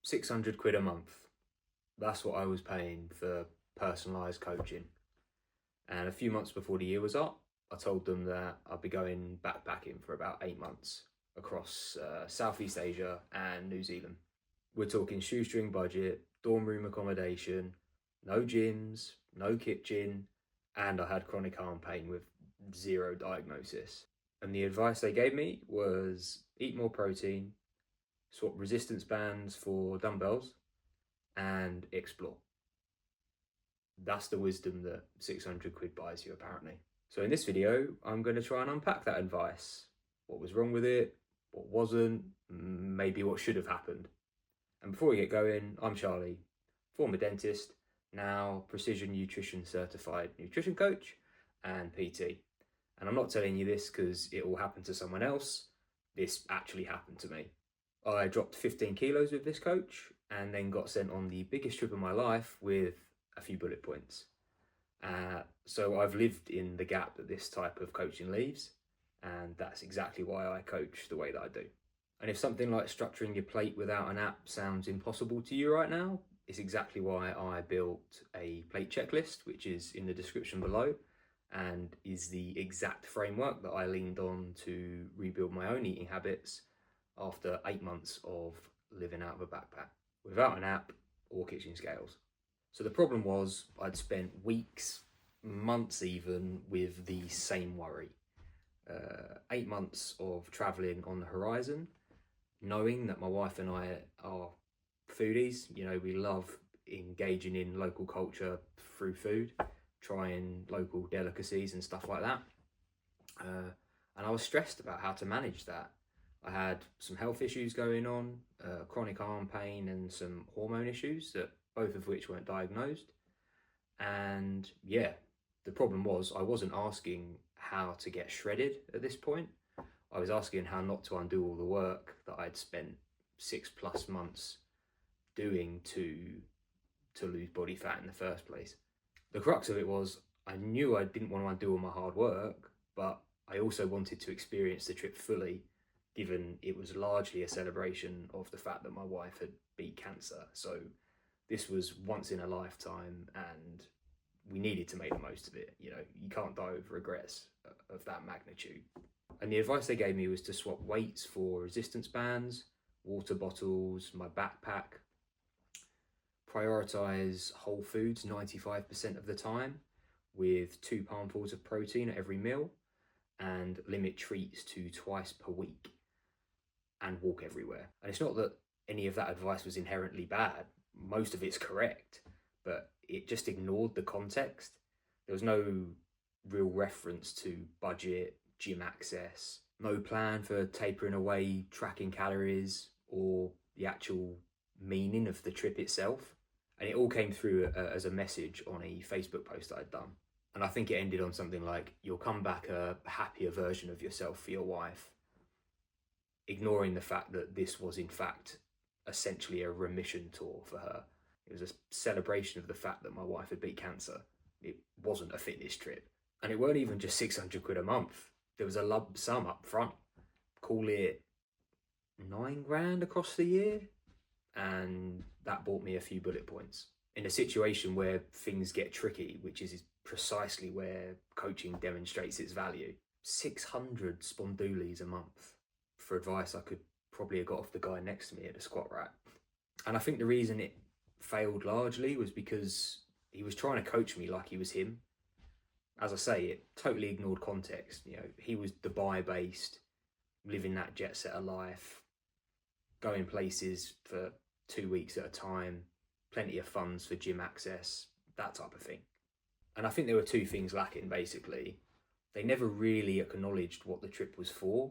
£600 a month. That's what I was paying for personalised coaching. And a few months before the year was up, I told them that I'd be going backpacking for about 8 months across Southeast Asia and New Zealand. We're talking shoestring budget, dorm room accommodation, no gyms, no kitchen, and I had chronic arm pain with zero diagnosis. And the advice they gave me was eat more protein, swap resistance bands for dumbbells, and explore. That's the wisdom that £600 buys you, apparently. So in this video, I'm going to try and unpack that advice. What was wrong with it, what wasn't, maybe what should have happened. And before we get going, I'm Charlie, former dentist, now precision nutrition certified nutrition coach and PT. And I'm not telling you this because it will happen to someone else. This actually happened to me. I dropped 15 kilos with this coach and then got sent on the biggest trip of my life with a few bullet points. So I've lived in the gap that this type of coaching leaves, and that's exactly why I coach the way that I do. And if something like structuring your plate without an app sounds impossible to you right now, it's exactly why I built a plate checklist, which is in the description below, and is the exact framework that I leaned on to rebuild my own eating habits after 8 months of living out of a backpack without an app or kitchen scales. So the problem was I'd spent weeks, months even, with the same worry. 8 months of traveling on the horizon, knowing that my wife and I are foodies. You know, we love engaging in local culture through food, trying local delicacies and stuff like that. And I was stressed about how to manage that. I had some health issues going on, chronic arm pain and some hormone issues, that both of which weren't diagnosed. And yeah, the problem was I wasn't asking how to get shredded at this point. I was asking how not to undo all the work that I'd spent 6+ months doing to lose body fat in the first place. The crux of it was I knew I didn't want to undo all my hard work, but I also wanted to experience the trip fully, given it was largely a celebration of the fact that my wife had beat cancer. So this was once in a lifetime and we needed to make the most of it. You know, you can't die with regrets of that magnitude. And the advice they gave me was to swap weights for resistance bands, water bottles, my backpack, prioritize whole foods 95% of the time with 2 palmfuls of protein at every meal, and limit treats to twice per week, and walk everywhere. And it's not that any of that advice was inherently bad. Most of it's correct, but it just ignored the context. There was no real reference to budget, gym access, no plan for tapering away, tracking calories, or the actual meaning of the trip itself. And it all came through as a message on a Facebook post that I'd done. And I think it ended on something like, you'll come back a happier version of yourself for your wife, ignoring the fact that this was in fact essentially a remission tour for her. It was a celebration of the fact that my wife had beat cancer. It wasn't a fitness trip. And it weren't even just £600 a month. There was a lump sum up front. Call it 9 grand across the year. And that bought me a few bullet points. In a situation where things get tricky, which is precisely where coaching demonstrates its value. 600 spondoolies a month. For advice I could probably have got off the guy next to me at a squat rack. And I think the reason it failed largely was because he was trying to coach me like he was him. As I say, it totally ignored context. You know, he was Dubai based, living that jet setter life, going places for 2 weeks at a time, plenty of funds for gym access, that type of thing. And I think there were 2 things lacking, basically. They never really acknowledged what the trip was for,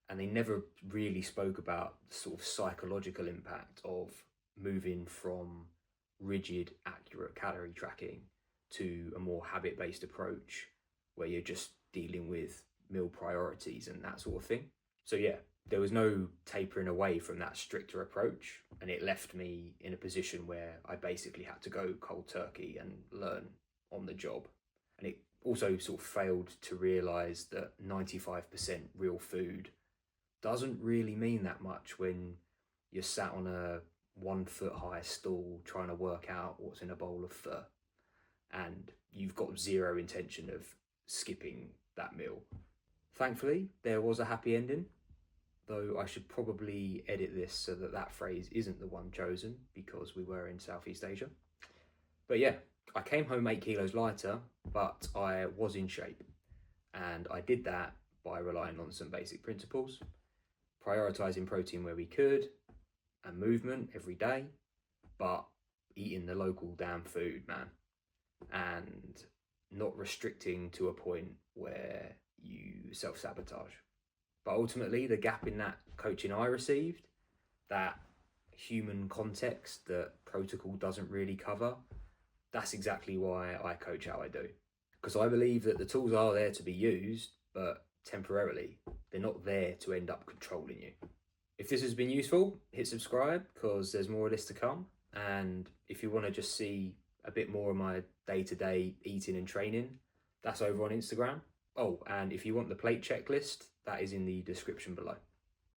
and they never really spoke about the sort of psychological impact of moving from rigid, accurate calorie tracking to a more habit-based approach where you're just dealing with meal priorities and that sort of thing. So yeah, there was no tapering away from that stricter approach, and it left me in a position where I basically had to go cold turkey and learn on the job. And it also sort of failed to realise that 95% real food doesn't really mean that much when you're sat on a 1 foot high stool trying to work out what's in a bowl of pho, and you've got zero intention of skipping that meal. Thankfully, there was a happy ending, though I should probably edit this so that that phrase isn't the one chosen because we were in Southeast Asia. But yeah, I came home 8 kilos lighter, but I was in shape. And I did that by relying on some basic principles, prioritizing protein where we could and movement every day, but eating the local damn food, man. And not restricting to a point where you self-sabotage. But ultimately, the gap in that coaching I received, that human context that protocol doesn't really cover, that's exactly why I coach how I do. Because I believe that the tools are there to be used, but temporarily. They're not there to end up controlling you. If this has been useful, hit subscribe because there's more of this to come. And if you want to just see a bit more of my day-to-day eating and training, that's over on Instagram. Oh, and if you want the plate checklist, that is in the description below.